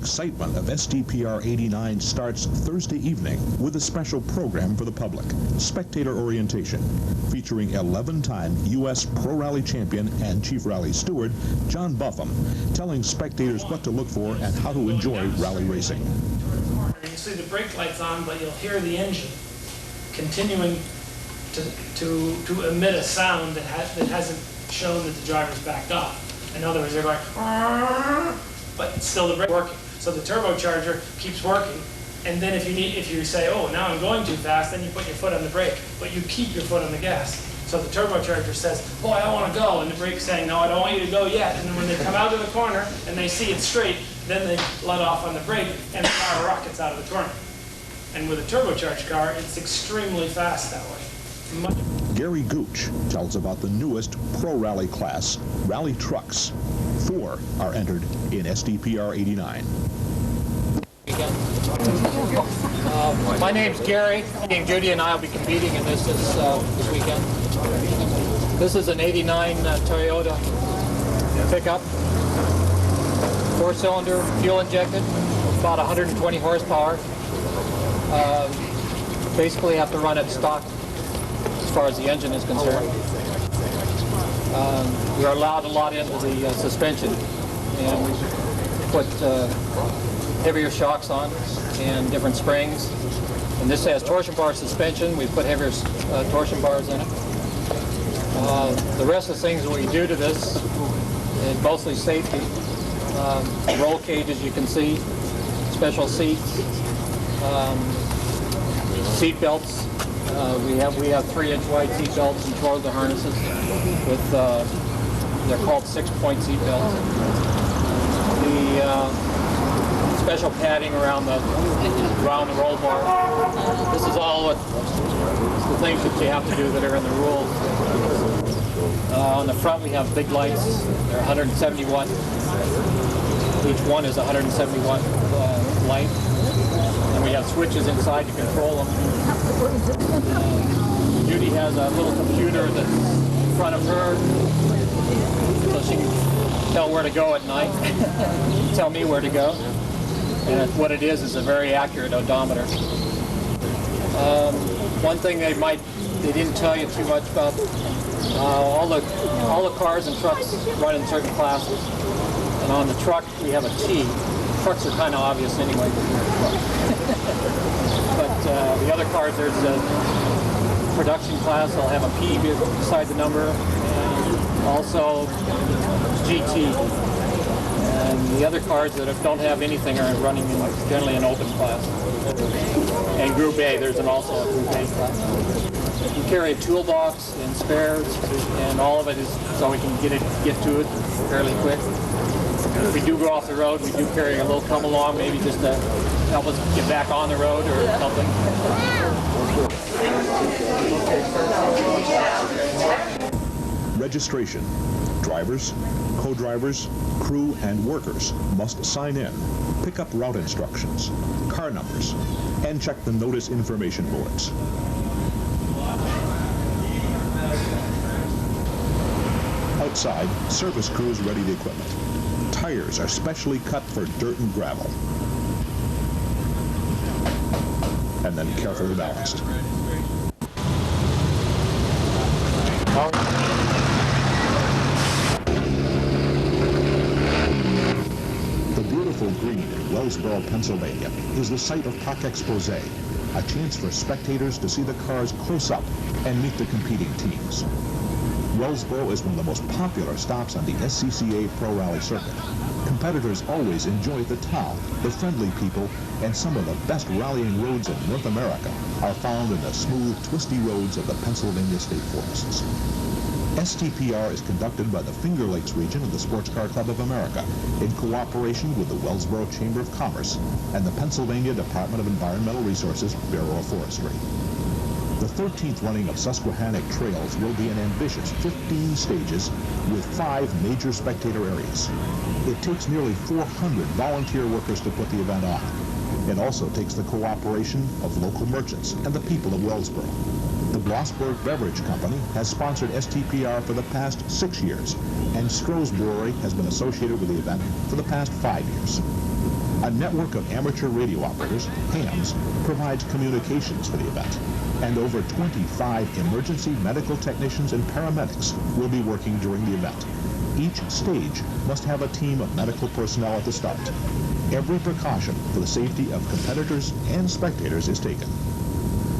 excitement of STPR 89 starts Thursday evening with a special program for the public, Spectator Orientation, featuring 11-time U.S. Pro Rally champion and Chief Rally Steward John Buffum, telling spectators what to look for and how to enjoy rally racing. You see the brake lights on, but you'll hear the engine continuing to emit a sound that hasn't shown that the driver's backed off. In other words, they're going, but still the brake working. So the turbocharger keeps working, and then if you say, oh, now I'm going too fast, then you put your foot on the brake, but you keep your foot on the gas. So the turbocharger says, boy, I want to go, and the brake's saying, no, I don't want you to go yet. And then when they come out of the corner and they see it's straight, then they let off on the brake, and the car rockets out of the corner. And with a turbocharged car, it's extremely fast that way. Gary Gooch tells about the newest pro rally class, rally trucks. 4 are entered in STPR 89. My name's Gary. Judy and I will be competing in this weekend. This is an 89 Toyota pickup, 4-cylinder, fuel injected, about 120 horsepower. Basically have to run at stock as far as the engine is concerned. We are allowed a lot into the suspension, and we put heavier shocks on and different springs. And this has torsion bar suspension. We put heavier torsion bars in it. The rest of the things that we do to this is mostly safety. Roll cage, as you can see, special seats, seat belts. We have 3-inch wide seat belts and shoulder harnesses with they're called 6-point seat belts. The special padding around the roll bar. This is all the things that you have to do that are in the rules. On the front we have big lights. They're 171. Each one is 171 light. And we have switches inside to control them. Judy has a little computer that's in front of her, so she can tell where to go at night, tell me where to go. And what it is a very accurate odometer. One thing they didn't tell you too much about, all the cars and trucks run in certain classes. And on the truck we have a T. Trucks are kind of obvious anyway. But the other cars, there's a production class. They'll have a P beside the number, and also GT. And the other cars that don't have anything are running in generally an open class. And Group A, there's also a Group A class. We carry a toolbox and spares, and all of it is so we can get to it fairly quick. If we do go off the road, we do carry a little come along, maybe just to help us get back on the road or something. Registration. Drivers, co-drivers, crew, and workers must sign in, pick up route instructions, car numbers, and check the notice information boards. Outside, service crews ready the equipment. Tires are specially cut for dirt and gravel, and then carefully balanced. The beautiful green in Wellsboro, Pennsylvania is the site of Parc Exposé, a chance for spectators to see the cars close up and meet the competing teams. Wellsboro is one of the most popular stops on the SCCA Pro Rally circuit. Competitors always enjoy the town, the friendly people, and some of the best rallying roads in North America are found in the smooth, twisty roads of the Pennsylvania state forests. STPR is conducted by the Finger Lakes region of the Sports Car Club of America in cooperation with the Wellsboro Chamber of Commerce and the Pennsylvania Department of Environmental Resources Bureau of Forestry. The 13th running of Susquehannock Trails will be an ambitious 15 stages with 5 major spectator areas. It takes nearly 400 volunteer workers to put the event on. It also takes the cooperation of local merchants and the people of Wellsboro. The Blossburg Beverage Company has sponsored STPR for the past 6 years, and Stroh's Brewery has been associated with the event for the past 5 years. A network of amateur radio operators, hams, provides communications for the event. And over 25 emergency medical technicians and paramedics will be working during the event. Each stage must have a team of medical personnel at the start. Every precaution for the safety of competitors and spectators is taken.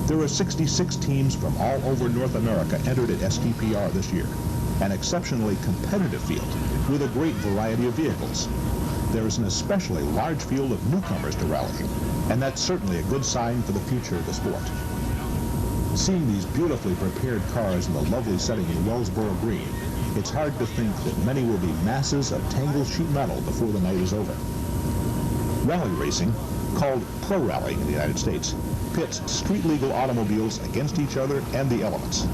There are 66 teams from all over North America entered at STPR this year, an exceptionally competitive field with a great variety of vehicles. There is an especially large field of newcomers to rallying, and that's certainly a good sign for the future of the sport. Seeing these beautifully prepared cars in the lovely setting in Wellsboro Green, it's hard to think that many will be masses of tangled sheet metal before the night is over. Rally racing, called pro rallying in the United States, pits street-legal automobiles against each other and the elements.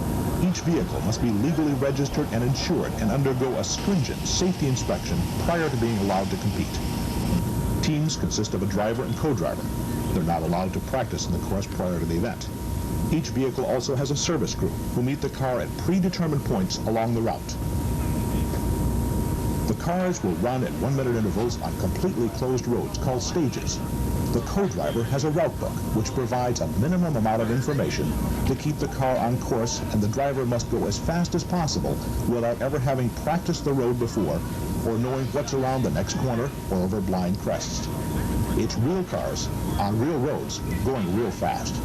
Each vehicle must be legally registered and insured and undergo a stringent safety inspection prior to being allowed to compete. Teams consist of a driver and co-driver. They're not allowed to practice in the course prior to the event. Each vehicle also has a service crew who meet the car at predetermined points along the route. The cars will run at 1-minute intervals on completely closed roads called stages. The co-driver has a route book which provides a minimum amount of information to keep the car on course, and the driver must go as fast as possible without ever having practiced the road before or knowing what's around the next corner or over blind crests. It's real cars on real roads going real fast.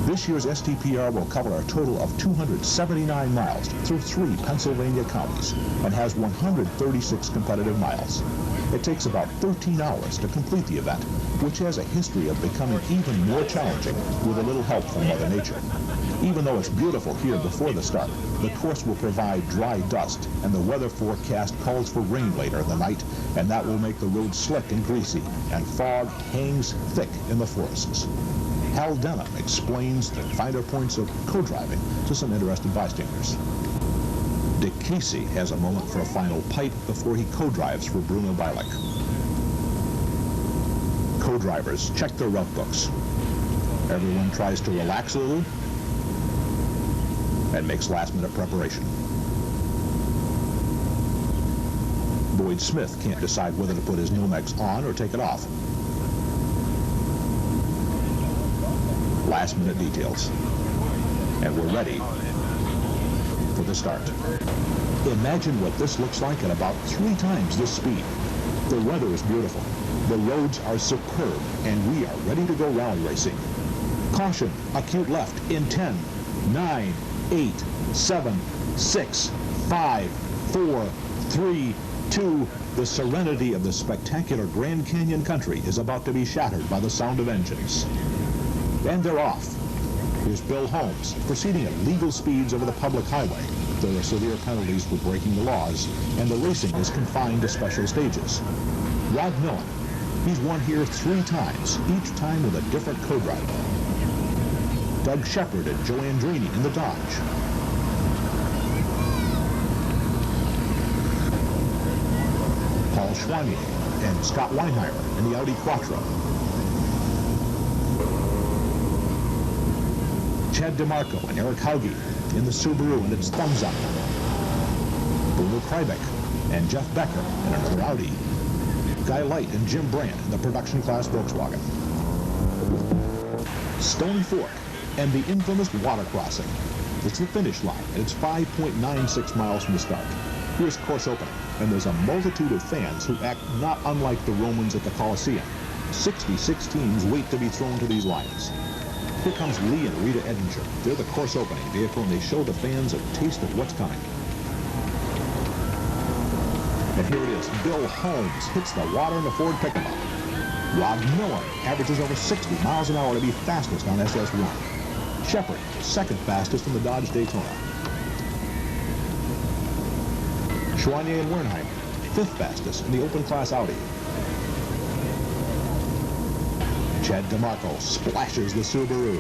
This year's STPR will cover a total of 279 miles through 3 Pennsylvania counties and has 136 competitive miles. It takes about 13 hours to complete the event, which has a history of becoming even more challenging with a little help from Mother Nature. Even though it's beautiful here before the start, the course will provide dry dust, and the weather forecast calls for rain later in the night, and that will make the road slick and greasy, and fog hangs thick in the forests. Hal Denham explains the finer points of co-driving to some interested bystanders. Dick Casey has a moment for a final pipe before he co-drives for Bruno Bialik. Co-drivers check their route books. Everyone tries to relax a little and makes last-minute preparation. Boyd Smith can't decide whether to put his Nomex on or take it off. Last-minute details. And we're ready for the start. Imagine what this looks like at about 3 times this speed. The weather is beautiful. The roads are superb, and we are ready to go rally racing. Caution, acute left in 10, 9, 8, 7, 6, 5, 4, 3, 2. The serenity of the spectacular Grand Canyon country is about to be shattered by the sound of engines. And they're off. Here's Bill Holmes, proceeding at legal speeds over the public highway. There are severe penalties for breaking the laws, and the racing is confined to special stages. Rod Millen, he's won here 3 times, each time with a different co-driver. Doug Shepard and Joe Andrini in the Dodge. Paul Schwanier and Scott Weinheimer in the Audi Quattro. Chad DeMarco and Eric Hauge in the Subaru and its thumbs up. Bruno Kreibach and Jeff Becker in another Audi. Guy Light and Jim Brandt in the production class Volkswagen. Stony Fork and the infamous water crossing. It's the finish line, and it's 5.96 miles from the start. Here's course opening, and there's a multitude of fans who act not unlike the Romans at the Colosseum. 66 teams wait to be thrown to these lines. Here comes Lee and Rita Edinger. They're the course opening vehicle, and they show the fans a taste of what's coming. And here it is. Bill Holmes hits the water in the Ford pickup. Rod Millen averages over 60 miles an hour to be fastest on SS1. Shepard, second fastest in the Dodge Daytona. Schwanier and Wernheim, 5th fastest in the open class Audi. Chad DeMarco splashes the Subaru.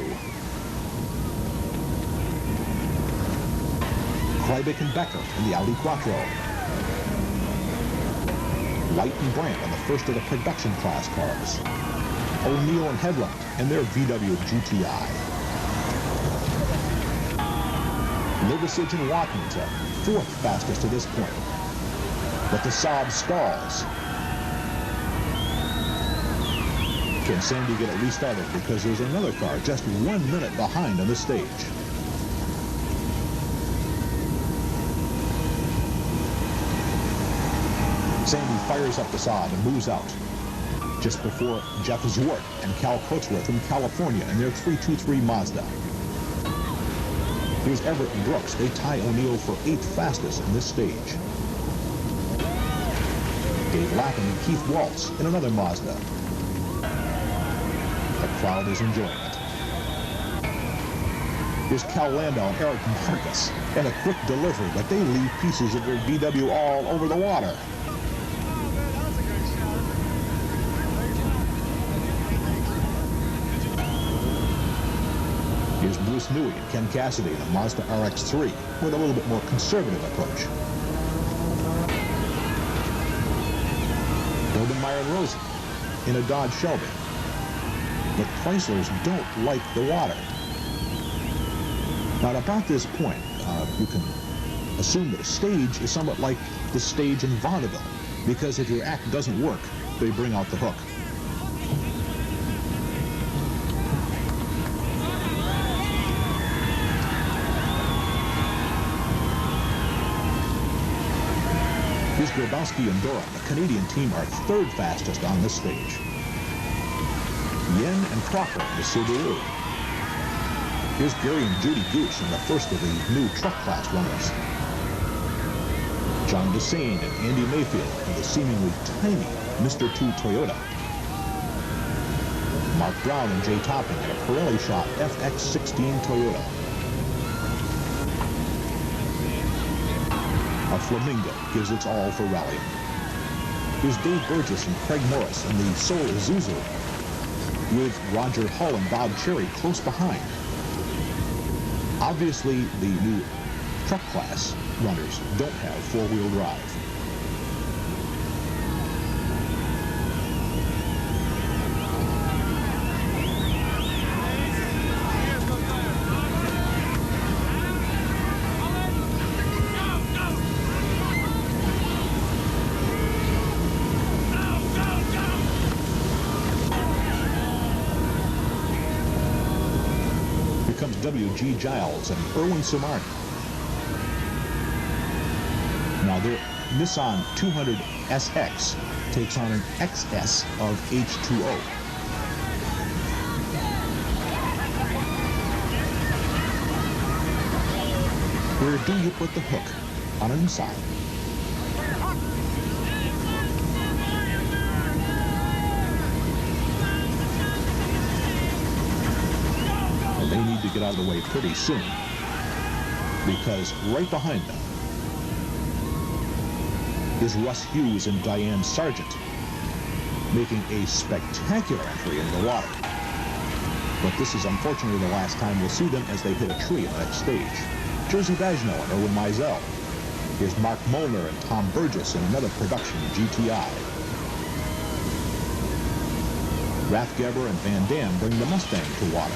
Kreibach and Becker in the Audi Quattro. Light and Brandt on the first of the production class cars. O'Neill and Hedlund in their VW GTI. Liversidge and Watkins are 4th fastest to this point. But the Saab stalls. Can Sandy get it restarted? Because there's another car just 1 minute behind on the stage. Sandy fires up the sod and moves out just before Jeff Zwart and Cal Coatsworth from California in their 323 Mazda. Here's Everett and Brooks. They tie O'Neill for 8th fastest in this stage. Dave Lappin and Keith Waltz in another Mazda. The crowd is enjoying it. Here's Cal Landau and Eric Marcus and a quick delivery, but they leave pieces of their VW all over the water. Here's Bruce Newey and Ken Cassidy in a Mazda RX-3 with a little bit more conservative approach. Hilden Meyer and Rosen in a Dodge Shelby. But Chryslers don't like the water. Now, at about this point, you can assume that a stage is somewhat like the stage in vaudeville, because if your act doesn't work, they bring out the hook. Here's Grabowski and Dora. The Canadian team are 3rd fastest on this stage. Yen and Crocker in the Subaru. Here's Gary and Judy Gooch in the first of the new truck class runners. John Desane and Andy Mayfield in the seemingly tiny Mr. 2 Toyota. Mark Brown and Jay Topping in a Pirelli shot FX16 Toyota. A Flamingo gives its all for rallying. Here's Dave Burgess and Craig Morris in the Soul Isuzu, with Roger Hull and Bob Cherry close behind. Obviously, the new truck class runners don't have 4-wheel drive. W.G. Giles and Erwin Samardi. Now their Nissan 200 SX takes on an XS of H2O. Where do you put the hook? On an inside. They need to get out of the way pretty soon, because right behind them is Russ Hughes and Diane Sargent making a spectacular entry into the water. But this is unfortunately the last time we'll see them as they hit a tree in the next stage. Jersey Bagnall and Erwin Mizell. Here's Mark Molnar and Tom Burgess in another production GTI. Rathgeber and Van Dam bring the Mustang to water.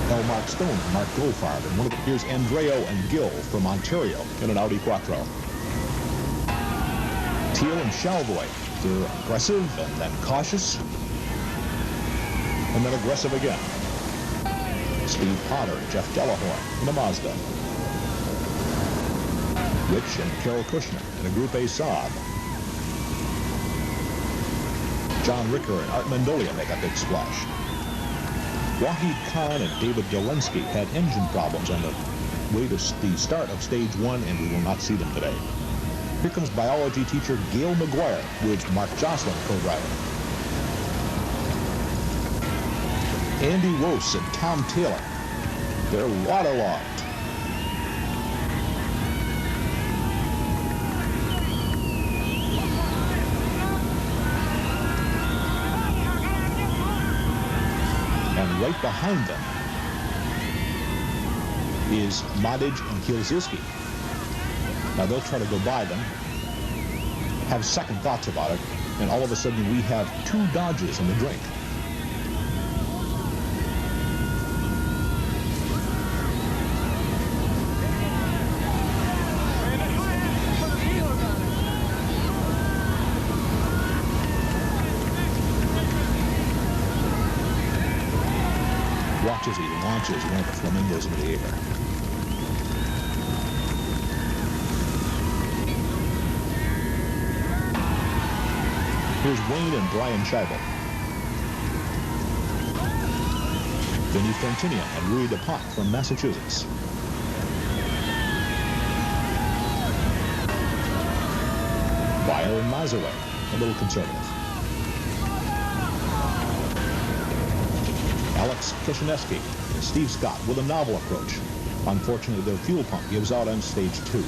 L. Mark Stone and Mark Goldfarb, and here's Andreo and Gill from Ontario in an Audi Quattro. Teal and Shalvoy, they're aggressive and then cautious, and then aggressive again. Steve Potter and Jeff Delahorn in a Mazda. Rich and Carol Kushner in a Group A Saab. John Ricker and Art Mendolia make a big splash. Wahid Khan and David Dolensky had engine problems on the way to the start of stage 1, and we will not see them today. Here comes biology teacher Gail McGuire with Mark Jocelyn co-driving. Andy Wose and Tom Taylor, they're waterlogged. And right behind them is Madic and Kielczewski. Now they'll try to go by them, have second thoughts about it, and all of a sudden we have 2 Dodges in the drink. watch as he launches one of the flamingos into the air. Here's Wayne and Brian Scheibel. Vinnie Frontinia and Louis DuPont from Massachusetts. Beyer and Mazaway, a little conservative. Alex Kishineski and Steve Scott with a novel approach. Unfortunately, their fuel pump gives out on stage 2.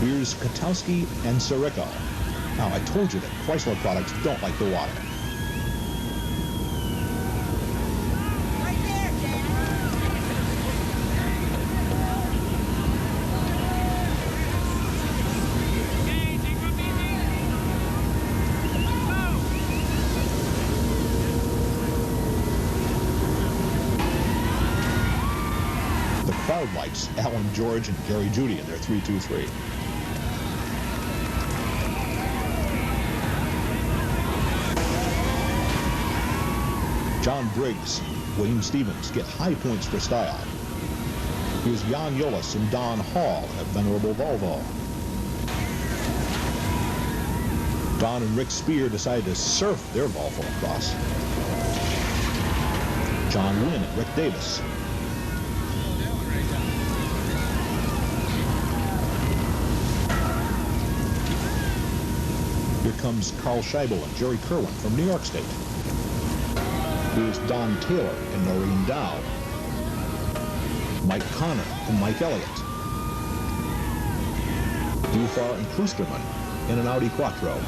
Here's Katowski and Sirico. Now, I told you that Chrysler products don't like the water. Right there, Dad. The crowd likes Alan George and Gary Judy in their 323. John Briggs, Wayne Stevens get high points for style. Here's Jan Jolis and Don Hall in a venerable Volvo. Don and Rick Spear decide to surf their Volvo across. John Wynn and Rick Davis. Here comes Carl Scheibel and Jerry Kerwin from New York State. Here's Don Taylor and Noreen Dow. Mike Connor and Mike Elliott. Dufar and Klusterman in an Audi Quattro.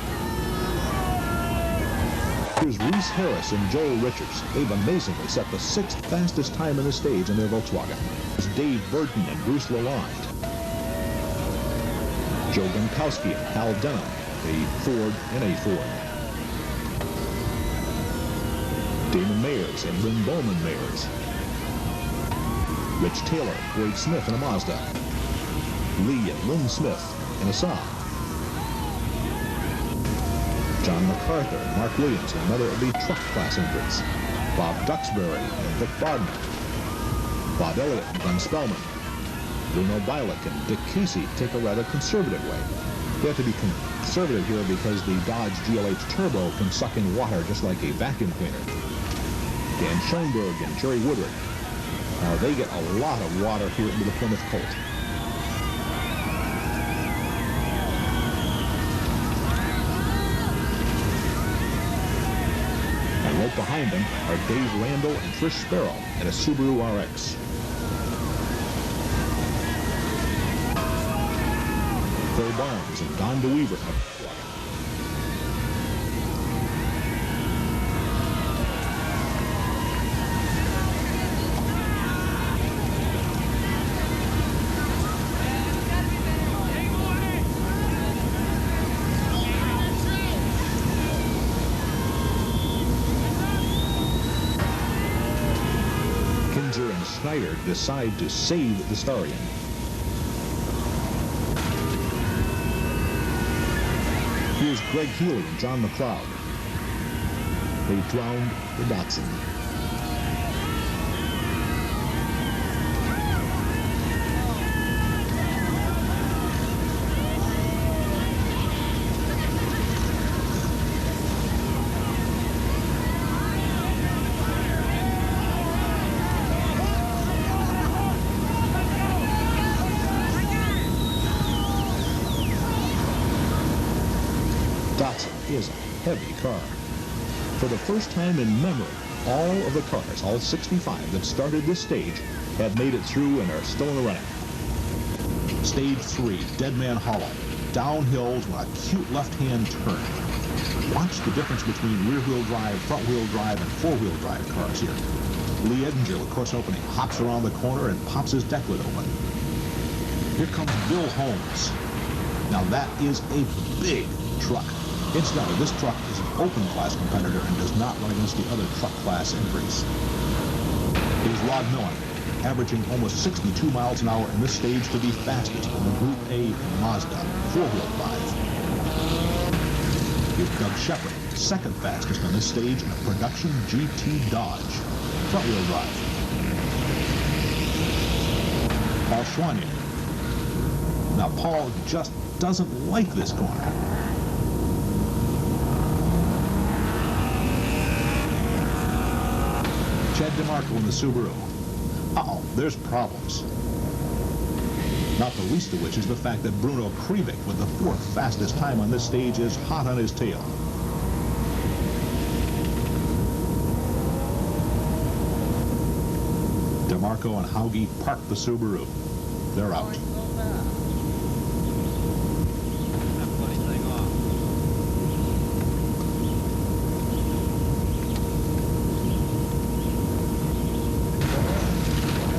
Here's Reese Harris and Joel Richards. They've amazingly set the 6th fastest time in the stage in their Volkswagen. There's Dave Burton and Bruce Lalonde. Joe Gronkowski and Hal Denham, a Ford and a Ford. Damon Mayers and Lynn Bowman Mayers. Rich Taylor, Wade Smith in a Mazda. Lee and Lynn Smith in a Saab. John MacArthur and Mark Williams and another of the truck class entrants. Bob Duxbury and Vic Bodman. Bob Elliott and Glenn Spellman. Bruno Bialik and Dick Casey take a rather conservative way. They have to be conservative here because the Dodge GLH Turbo can suck in water just like a vacuum cleaner. Dan Schoenberg and Jerry Woodard. Now they get a lot of water here into the Plymouth Colt. And right behind them are Dave Randall and Trish Sparrow in a Subaru RX. Phil Barnes and Don DeWeaver. Kinzer and Snyder decide to save the Starion. Here's Greg Healy and John McLeod. They drowned the Datsun. Datsun is a heavy car. For the first time in memory, all of the cars, all 65 that started this stage, have made it through and are still in the running. Stage 3, Dead Man Hollow. Downhill to an acute left-hand turn. Watch the difference between rear-wheel drive, front-wheel drive, and four-wheel drive cars here. Lee Edinger, with course opening, hops around the corner and pops his deck lid open. Here comes Bill Holmes. Now that is a big truck. Incidentally, this truck is an open class competitor and does not run against the other truck class entries. Here's Rod Millen, averaging almost 62 miles an hour in this stage to be fastest in the Group A Mazda 4-wheel drive. Here's Doug Shepard second fastest on this stage in a production GT Dodge. Front-wheel drive. Paul Schwanier. Now, Paul just doesn't like this corner. Chad DeMarco in the Subaru. Uh-oh, there's problems. Not the least of which is the fact that Bruno Krievik, with the fourth fastest time on this stage, is hot on his tail. DeMarco and Hauge park the Subaru. They're out.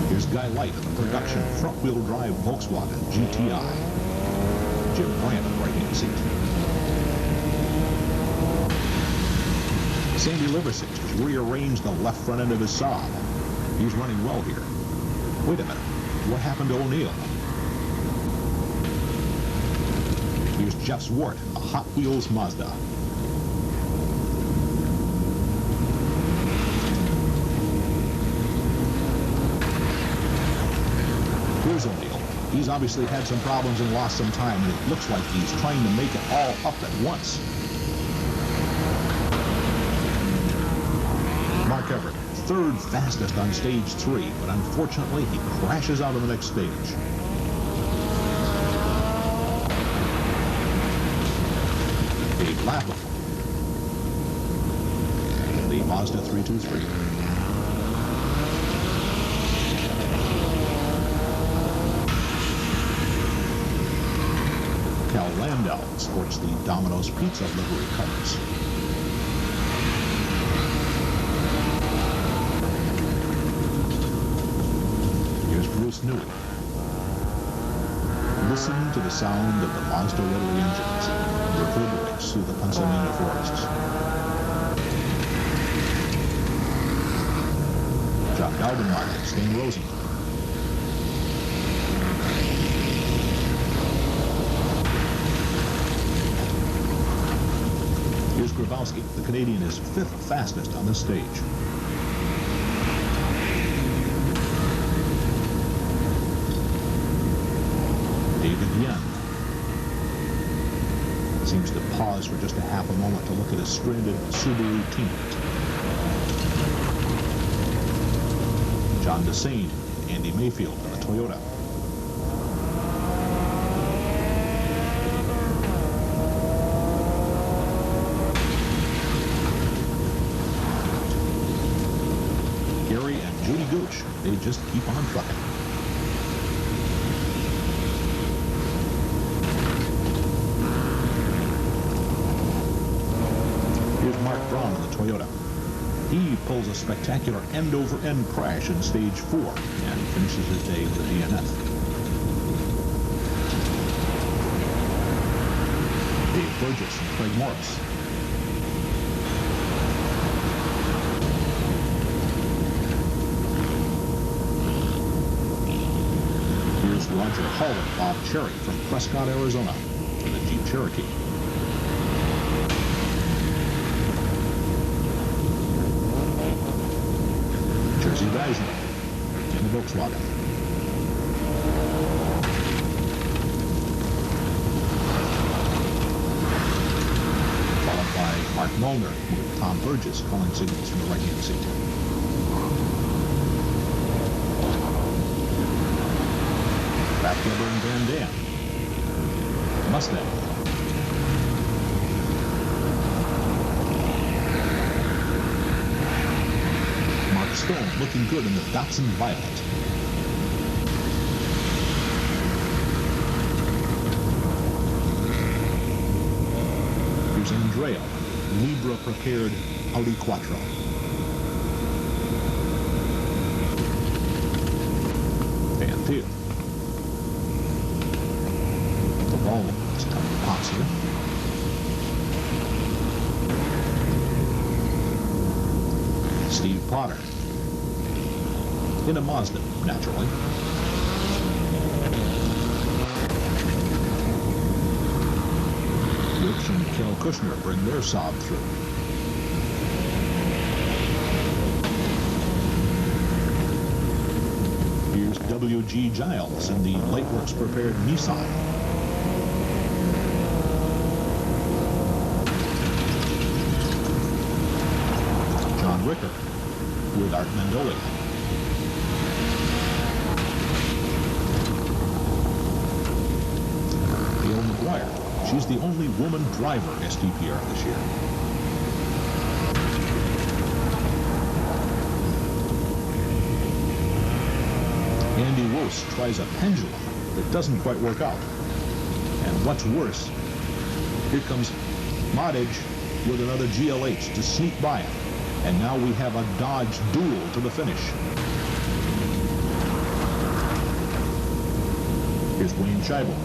Here's Guy Light in the production front-wheel drive Volkswagen GTI. Jim Grant in the right-hand seat. Sandy Liversidge has rearranged the left front end of his Saab. He's running well here. Wait a minute. What happened to O'Neill? Here's Jeff Zwart, a Hot Wheels Mazda. Here's O'Neill. He's obviously had some problems and lost some time, and it looks like he's trying to make it all up at once. Mark Everett, third fastest on stage 3, but unfortunately he crashes out of the next stage. Dave Lapham, the Mazda 323. Cal Landau sports the Domino's Pizza livery colors. Bruce Newey. Listen to the sound of the Mazda rotary engines reverberates through the Pennsylvania forests. John Galdenmark, Stan Rosen. Here's Grabowski. The Canadian is fifth fastest on this stage. David Yen seems to pause for just a half a moment to look at his stranded Subaru teammate. John Desane and Andy Mayfield in the Toyota. Gary and Judy Gooch, they just keep on trucking. Mark Braun in the Toyota. He pulls a spectacular end-over-end crash in stage 4 and finishes his day with a DNF. Dave Burgess and Craig Morris. Here's Roger Hull and Bob Cherry from Prescott, Arizona in the Jeep Cherokee. Jersey Geisler in the Volkswagen. Followed by Mark Molnar with Tom Burgess calling signals from the right-hand seat. Backweber and Van Dam. Mustang. Stone looking good in the Datsun Violet. Here's Andrea, Libra prepared Audi Quattro. Van Thiel. The Volvo is coming to pops here. Steve Potter. In a Mazda, naturally. Rich and Kel Kushner bring their Saab through. Here's W.G. Giles in the Lightworks prepared Nissan. John Ricker with Art Mendolia. Gail McGuire. She's the only woman driver STPR this year. Andy Wose tries a pendulum that doesn't quite work out. And what's worse, here comes Modage with another GLH to sneak by him. And now we have a Dodge duel to the finish. Here's Wayne Scheibel.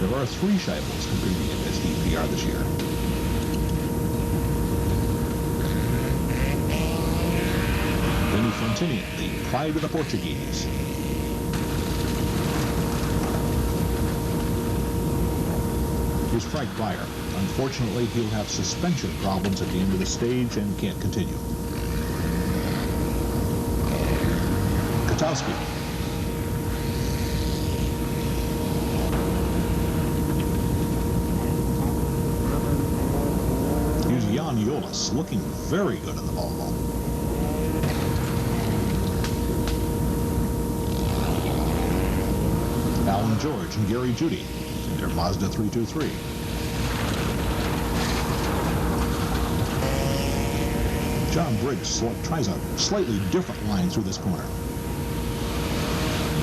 There are 3 Scheibels competing in STPR this year. Vinny Fontinian, the pride of the Portuguese. Here's Frank Beyer. Unfortunately, he'll have suspension problems at the end of the stage and can't continue. Katowski. Here's Jan Jolas, looking very good in the Volvo. Alan George and Gary Judy in their Mazda 323. John Briggs tries a slightly different line through this corner.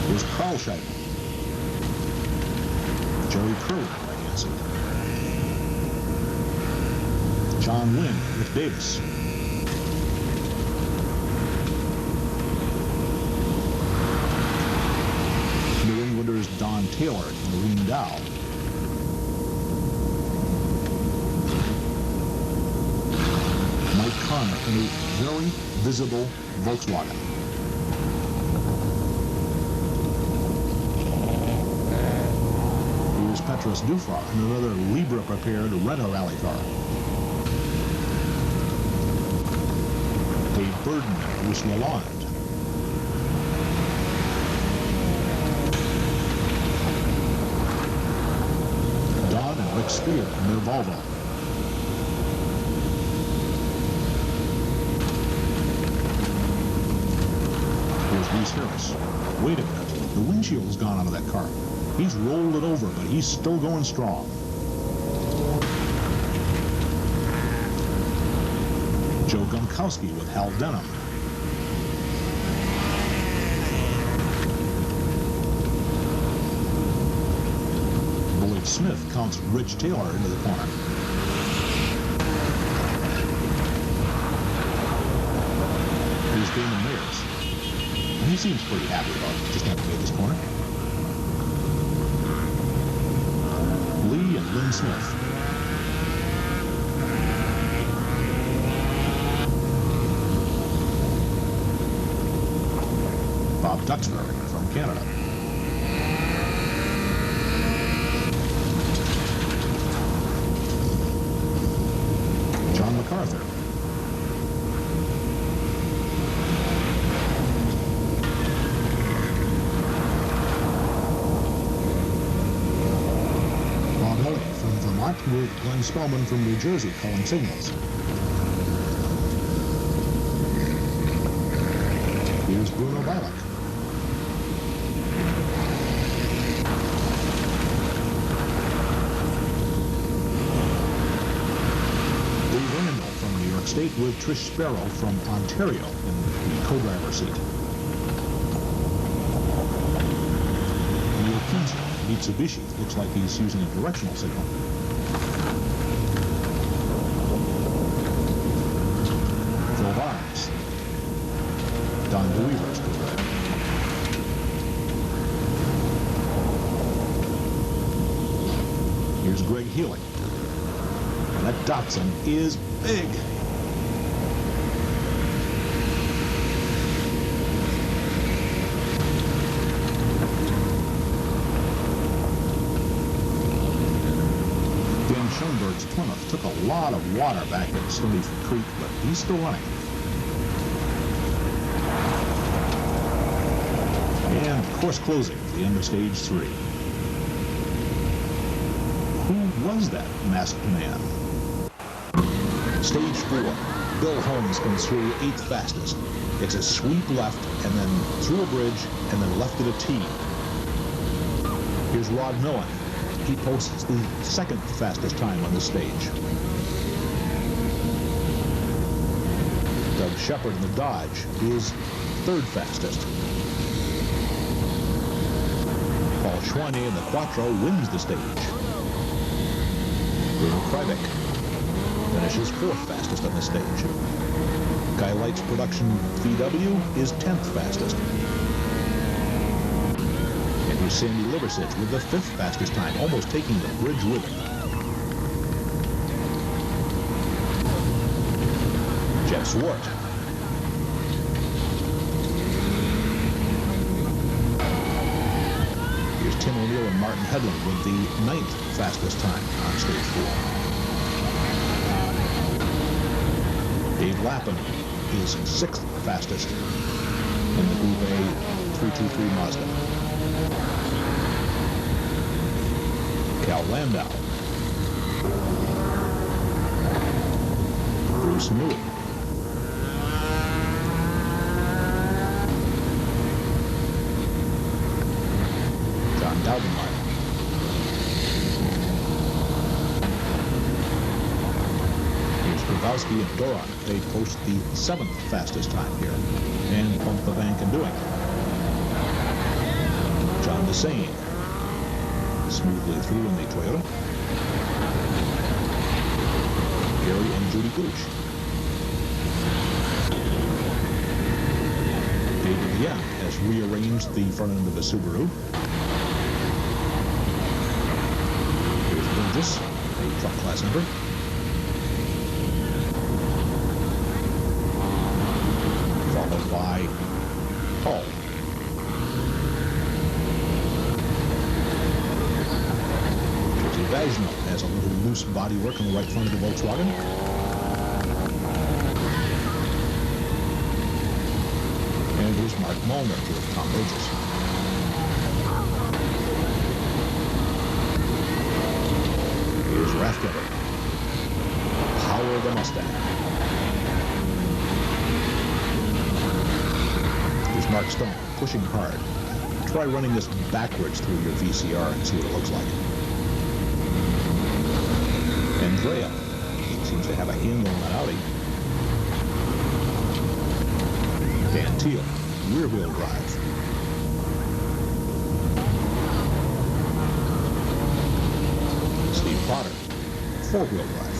Here's Carl Scheibel. Jerry Curley on the right-hand side. John Wynn with Davis. New Englanders Don Taylor and Maureen Dow. Mike Conner in a very visible Volkswagen. Here's Petros Dufra in another Libra-prepared Renault rally car. Dave Burden with Lalonde. Don and Rick Spear in their Volvo. Reese Harris. Wait a minute. The windshield's gone out of that car. He's rolled it over, but he's still going strong. Joe Gunkowski with Hal Denham. Boyd Smith counts Rich Taylor into the corner. Here's Damon Mayers. He seems pretty happy about just having made this corner. Lee and Lynn Smith. Bob Duxbury from Canada. John MacArthur. With Glenn Spellman from New Jersey calling signals. Here's Bruno Bialek. Dave Randall from New York State with Trish Sparrow from Ontario in the co-driver seat. Neil Kinsey, Mitsubishi, looks like he's using a directional signal. Don DeWeaver's good. Here's Greg Healy. And that Datsun is big. Dan Schoenberg's 20 Monmouth took a lot of water back at Stony Creek, but he's still running. And course closing at the end of stage 3. Who was that masked man? Stage 4. Bill Holmes comes through 8th fastest. It's a sweep left and then through a bridge and then left at a T. Here's Rod Millen. He posts the 2nd fastest time on the stage. Doug Shepard in the Dodge is 3rd fastest. Paul Schwaney in the Quattro wins the stage. Bruno Krivik finishes 4th fastest on the stage. Guy Light's production VW is 10th fastest. And here's Sandy Liversidge with the 5th fastest time, almost taking the bridge with him. Jeff Swart. Here's Tim O'Neill and Martin Headland with the 9th fastest time on stage 4. Dave Lappin is 6th fastest in the Group A 323 Mazda. Cal Landau. Bruce Newey. John Daubenmeyer. Grabowski and Doron, they post the 7th fastest time here and pump the bank in doing it. John Desane smoothly through in the Toyota. Gary and Judy Gooch. David Yen has rearranged the front end of the Subaru. Here's Burgess, a truck class member. Followed by Hull. Jersey Vaginal has a little loose bodywork on the right front of the Volkswagen. And here's Mark Molnar with Tom Burgess. Here's Rathgeber. Power of the Mustang. Mark Stone, pushing hard. Try running this backwards through your VCR and see what it looks like. Andrea seems to have a handle on that Audi. Dan Teal, rear-wheel drive. Steve Potter, four-wheel drive.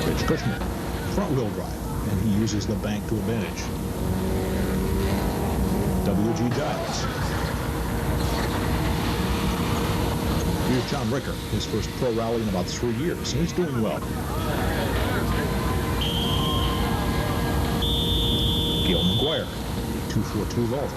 Rich Kushner, front-wheel drive. And he uses the bank to advantage. W.G. Giles. Here's John Ricker, his first pro rally in about 3 years, and he's doing well. Gail McGuire, 242 Volvo.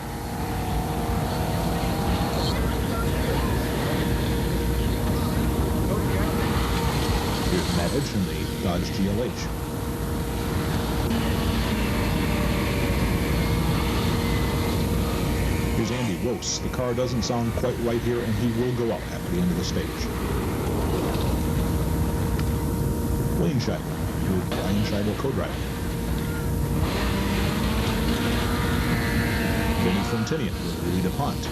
Here's Matt Edge in the Dodge GLH. Here's Andy Rose. The car doesn't sound quite right here, and he will go up after the end of the stage. Wayne Scheibel with Brian Scheibel co-driving. Vinny Frontinian with Louis DuPont.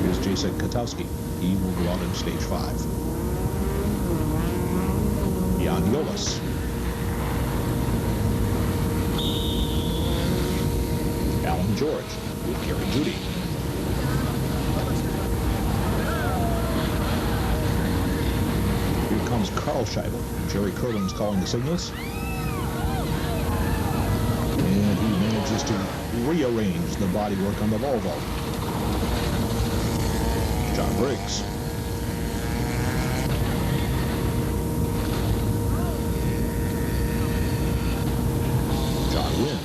Here's Jason Katowski. He will go out in stage 5. Jan Jolas. Alan George with Gary Judy. Here comes Carl Scheibel. Jerry Curlin's calling the signals. And he manages to rearrange the bodywork on the Volvo. John Briggs. John Wynn.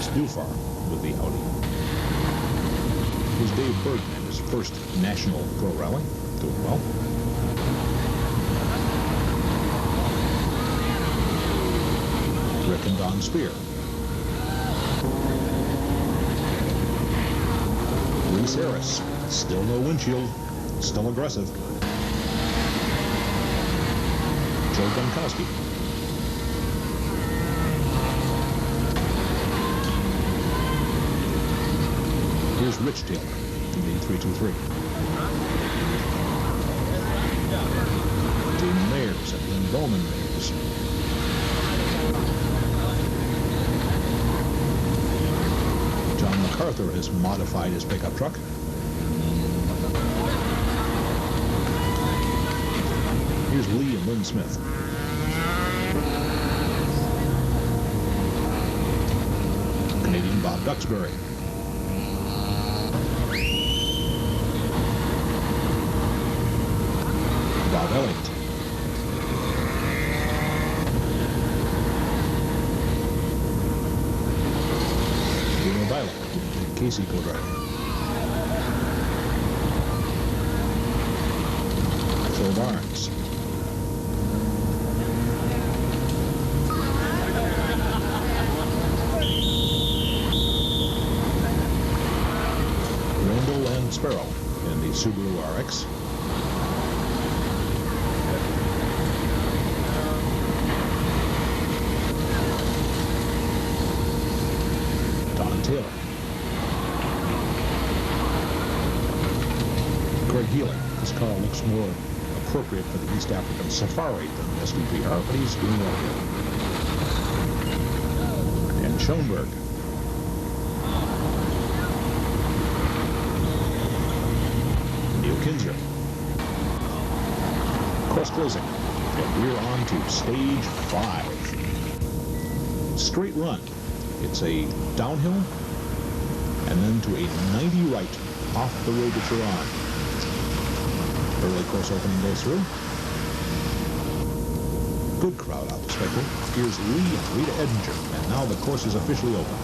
Chris Dufar with the Audi. Here's Dave Burton in his first national pro rally, doing well. Rick and Don Spear. Reese Harris, still no windshield, still aggressive. Joe Gronkowski. Here's Rich Taylor in the 323. Jim Mayers at Lynn Bowman Mayers. John MacArthur has modified his pickup truck. Here's Lee and Lynn Smith. Canadian Bob Duxbury. Bob Elliott. Bruno Biler and Casey co-driver. Phil Barnes. Randall and Sparrow in the Subaru RX. Taylor. Greg Healy. This car looks more appropriate for the East African Safari than the Stpr, but he's doing well here. And Schoenberg. Neil Kinzer. Course closing. And we're on to stage 5. Straight run. It's a downhill, and then to a 90 right off the road that you're on. Early course opening goes through. Good crowd out the spectrum. Here's Lee and Rita Edinger, and now the course is officially open.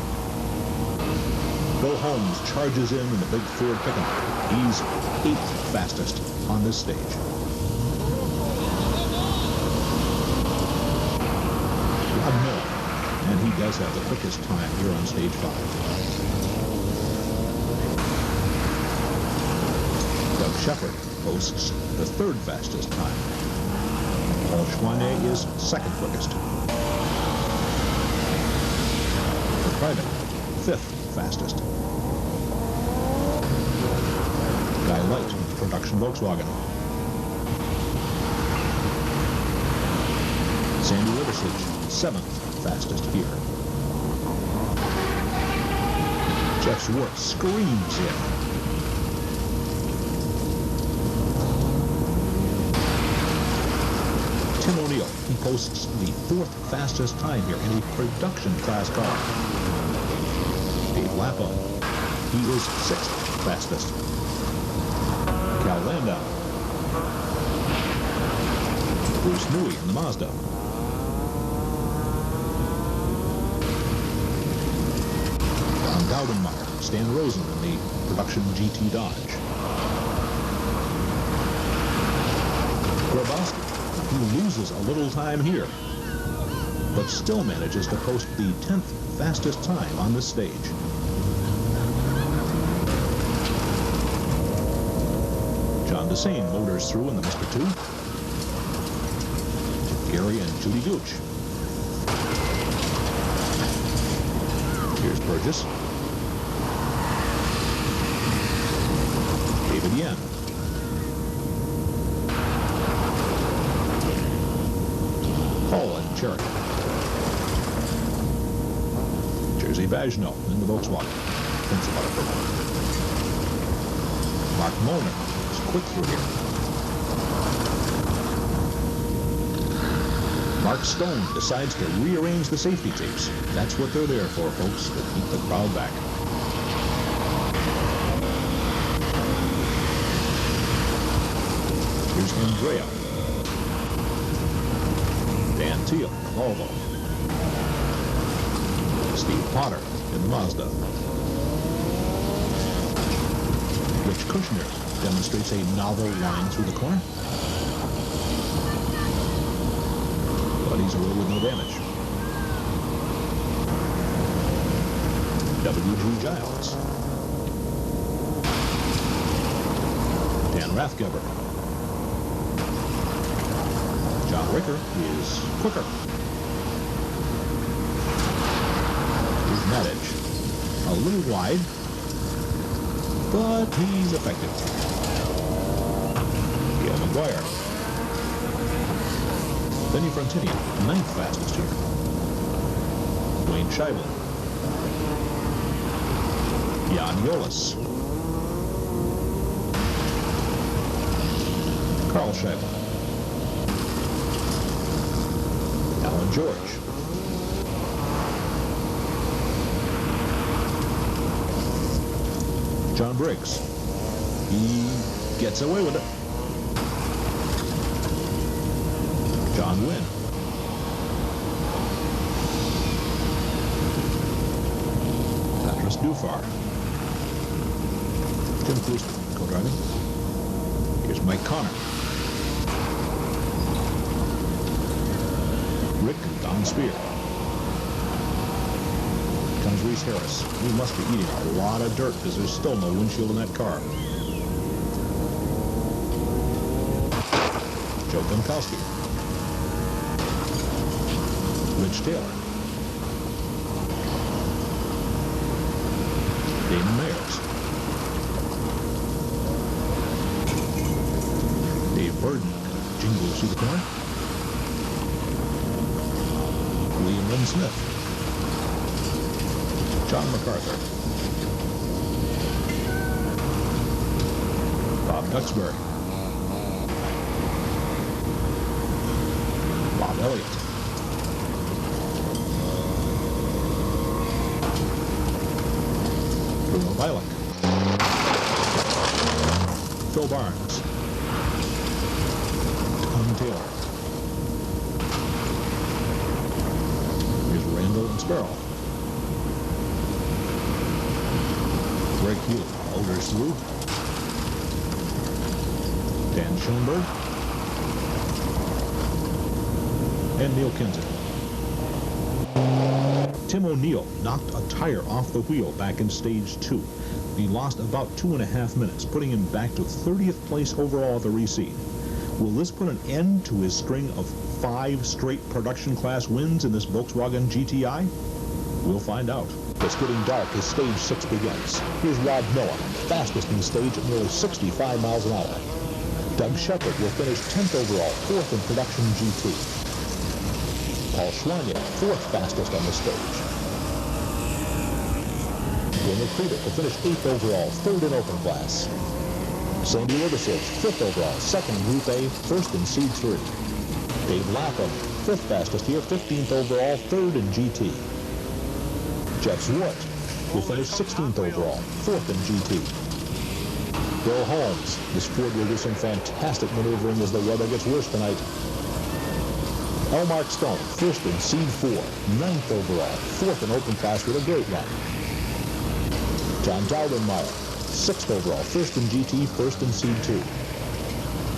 Bill Holmes charges in the big Ford pickup. He's 8th fastest on this stage. Rob Miller. And he does have the quickest time here on stage 5. Doug Shepard posts the 3rd fastest time. Paul Schwanet is 2nd quickest. For private, 5th fastest. Guy Light in the production Volkswagen. Sandy Liversidge, 7th. Fastest here. Jeff Schwartz screams in. Tim O'Neill, he posts the 4th fastest time here in a production class car. Dave Lapham, he is 6th fastest. Cal Landau. Bruce Newey in the Mazda. Gaudenmeyer, Stan Rosen in the production GT Dodge. Grabowski, he loses a little time here, but still manages to post the 10th fastest time on this stage. John Desane motors through in the Mr. 2. Gary and Judy Gooch. Here's Burgess. David Yen. Paul and Cherokee. Jerzy Vajno in the Volkswagen. Thinks about it for a moment. Mark Molnar is quick through here. Mark Stone decides to rearrange the safety tapes. That's what they're there for, folks, to keep the crowd back. Here's Andrea. Dan Teal, Volvo. Steve Potter in the Mazda. Rich Kushner demonstrates a novel line through the corner. But he's away with no damage. W.G. Giles. Dan Rathgeber. John Ricker is quicker. Here's Madage. A little wide, but he's effective. Gail McGuire. Benny Frontinian, 9th fastest here. Wayne Scheibel. Jan Jolis. Carl Scheibel. Alan George. John Briggs. He gets away with it. John Wynn. Patrice Dufar. Tim Clouston, co-driving. Here's Mike Connor. Rick Don Spear. Comes Reese Harris. He must be eating a lot of dirt because there's still no windshield in that car. Joe Domkowski. Rich Taylor. Damon Mayers. Dave Burden jingles through the corner. William Lynn Smith. John MacArthur. Bob Duxbury. Bob Elliott. Bruno Bialik. Phil Barnes. Tom Taylor. Here's Randall and Sparrow. Greg Healy, Elders through. Dan Schoenberg. And Neil Kinzer. Tim O'Neill knocked a tire off the wheel back in stage 2. He lost about 2.5 minutes, putting him back to 30th place overall at the reseed. Will this put an end to his string of 5 straight production class wins in this Volkswagen GTI? We'll find out. It's getting dark as stage 6 begins. Here's Rob Noah, fastest in the stage at nearly 65 miles an hour. Doug Shepard will finish 10th overall, 4th in production GT. Paul Schwanya, 4th fastest on the stage. Daniel Friedrich will finish 8th overall, 3rd in open class. Sandy Liversidge, 5th overall, 2nd in Group A, 1st in Seed 3. Dave Lapham, 5th fastest here, 15th overall, 3rd in GT. Jeff Zwart will finish 16th overall, 4th in GT. Bill Holmes, this Ford will do some fantastic maneuvering as the weather gets worse tonight. Elmark Stone, 1st in Seed 4, 9th overall, 4th in open class with a great run. John Daubenmeyer, 6th overall, 1st in GT, 1st in Seed 2.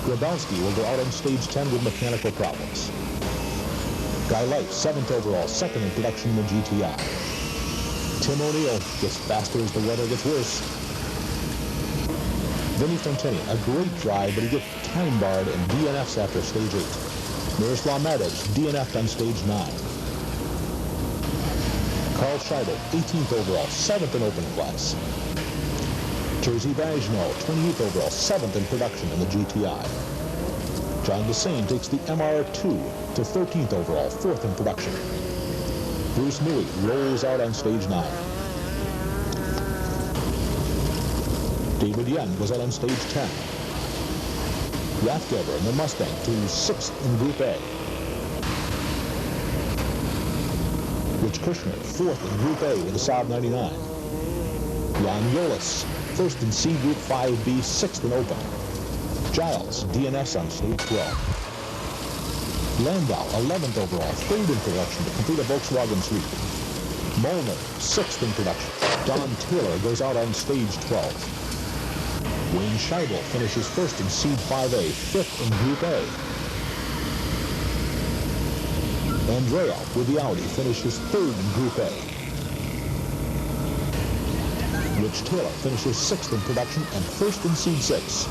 Grabowski will go out on stage 10 with mechanical problems. Guy Light, 7th overall, 2nd in production in the GTI. Tim O'Neill gets faster as the weather gets worse. Vinny Frontinian, a great drive, but he gets time barred and DNFs after stage 8. Miroslav Madage, DNF'd on stage 9. Carl Scheibel, 18th overall, 7th in open class. Jerzy Vajno, 28th overall, 7th in production in the GTI. John Desane takes the MR2 to 13th overall, 4th in production. Bruce Newey rolls out on stage 9. David Yen goes out on stage 10. Rathgeber in the Mustang to 6th in Group A. Rich Kushner, 4th in Group A with a Saab 99. Jan Jolis, 1st in C Group 5B, 6th in Open. Giles, DNS on stage 12. Landau, 11th overall, 3rd in production to complete a Volkswagen sweep. Molnar, 6th in production. Don Taylor goes out on stage 12. Wayne Scheibel finishes 1st in Seed 5A, 5th in Group A. Andrea with the Audi finishes 3rd in Group A. Rich Taylor finishes 6th in production and 1st in Seed 6.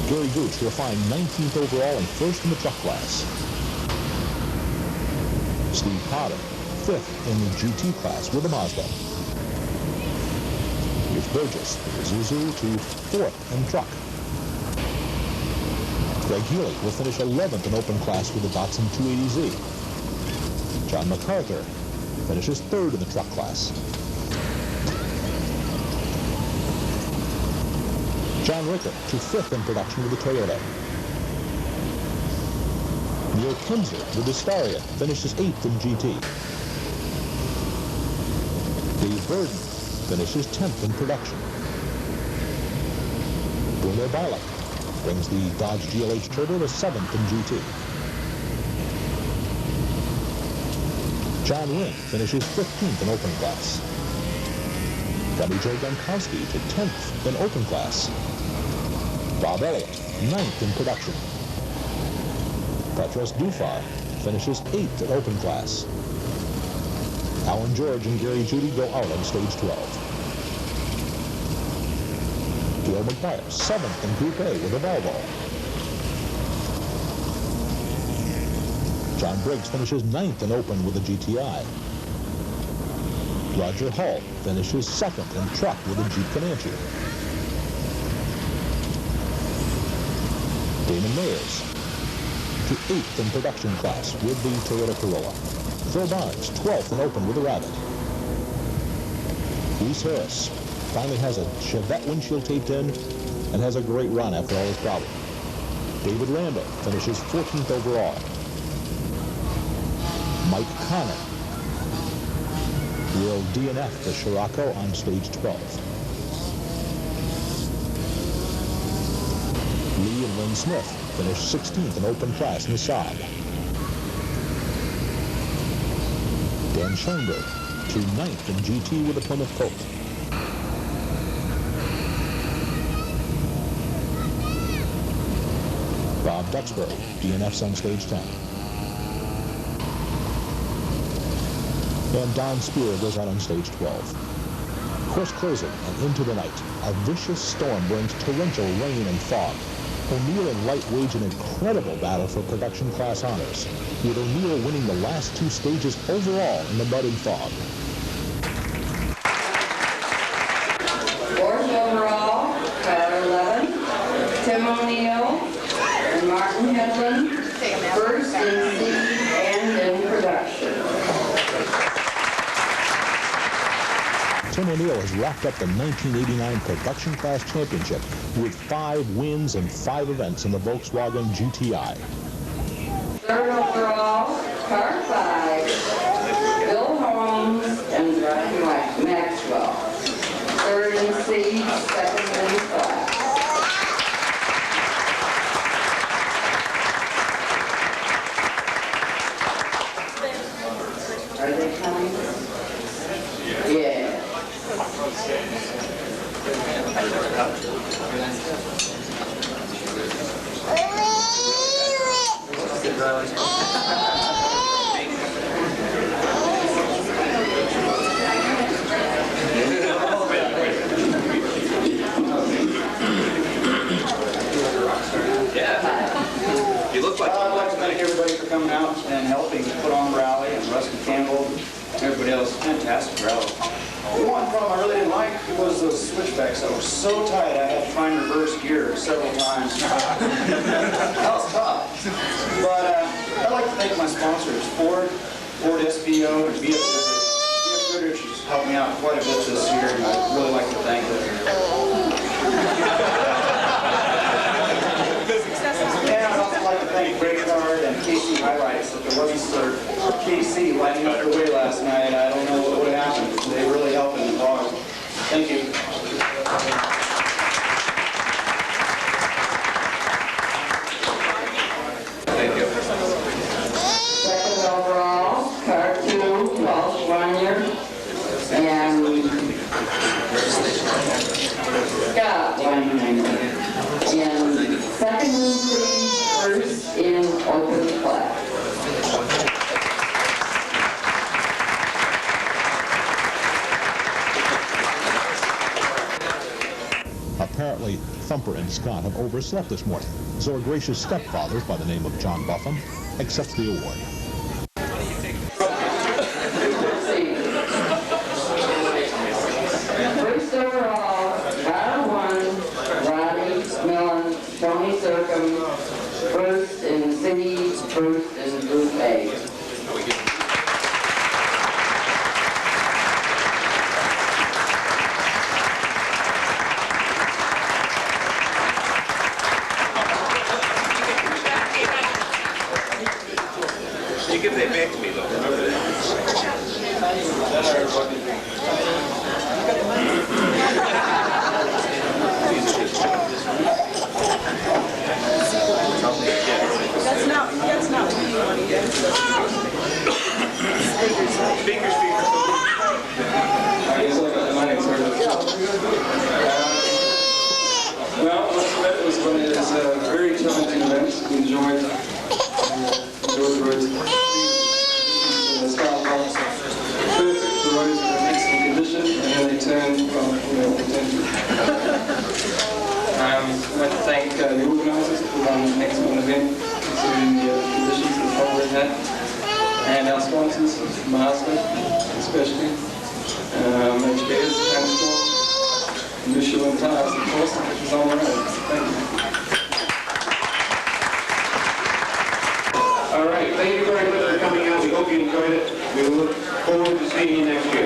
Gary Gooch will find 19th overall and 1st in the truck class. Steve Potter, 5th in the GT class with a Mazda. Here's Burgess, Zuzu to 4th in truck. Greg Healy will finish 11th in open class with the Datsun 280Z. John MacArthur finishes 3rd in the truck class. John Ricker to 5th in production with the Toyota. Neil Kinzer with the Starion finishes 8th in GT. Dave Burden finishes 10th in production. Bruno Bialik brings the Dodge GLH Turbo to 7th in GT. John Wynn finishes 15th in open class. Gabby Joe Gronkowski to 10th in open class. Bob Elliott, 9th in production. Petros Dufar finishes 8th in open class. Alan George and Gary Judy go out on stage 12. Gil McGuire, 7th in Group A with a Volvo. John Briggs finishes 9th in open with a GTI. Roger Hull finishes 2nd in truck with a Jeep Comanche. Damon Mayers to 8th in production class with the Toyota Corolla. Phil Barnes, 12th in open with a Rabbit. Reese Harris finally has a Chevette windshield taped in and has a great run after all his problems. David Randall finishes 14th overall. Mike Connor will DNF the Scirocco on stage 12. Lee and Lynn Smith finished 16th in open class in the Saab. Dan Schoenberg to 9th in GT with the Plymouth Colt. Bob Duxbury DNFs on stage 10. And Don Spear goes out on stage 12. Course closing and into the night, a vicious storm brings torrential rain and fog. O'Neill and Light wage an incredible battle for production class honors, with O'Neill winning the last 2 stages overall in the mud and fog. 4th overall, car 11, Tim O'Neill and Martin Hedlund, 1st in seed and in production. Tim O'Neill has wrapped up the 1989 Production Class Championship with 5 wins and 5 events in the Volkswagen GTI. 3rd overall, car 5, Bill Holmes and Rocky Maxwell. 3rd in seed, 2nd in class. Are they coming? Yeah. You look like I'd like to thank everybody for coming out and helping put on the rally, and Rusty Campbell, everybody else. Fantastic rally. The one problem I really didn't like was those switchbacks. I was so tight I had to try and reverse gear several times. That was tough. But I'd like to thank my sponsors, Ford SBO, and BF Goodrich has helped me out quite a bit this year, and I'd really like to thank them. And I'd also like to thank Breakguard and KC Highlights. If it wasn't for KC lighting up the way last night, I don't know what would have happened. They really helped in the vlog. Thank you. Second overall, Thumper and Scott have overslept this morning, so a gracious stepfather by the name of John Buffum accepts the award. First overall, Car 1, Roddy Millen, Tony Circum, first in city, first in Group A. You give that back to me, though. Remember that. That's not what you want to get. Speaker. My name's well, most of it was when it was a very challenging event. We enjoyed the roads. The start box, perfect. The roads were in excellent condition, and then they turned, well, they turned. I'd like to thank the organisers for running an excellent event, considering the conditions that the following had, and our sponsors, Marsden, especially, HBS, Transport, Michelin Tires, of course, which is on the road. Thank you. All right, thank you very much for coming out. We hope you enjoyed it. We look forward to seeing you next year.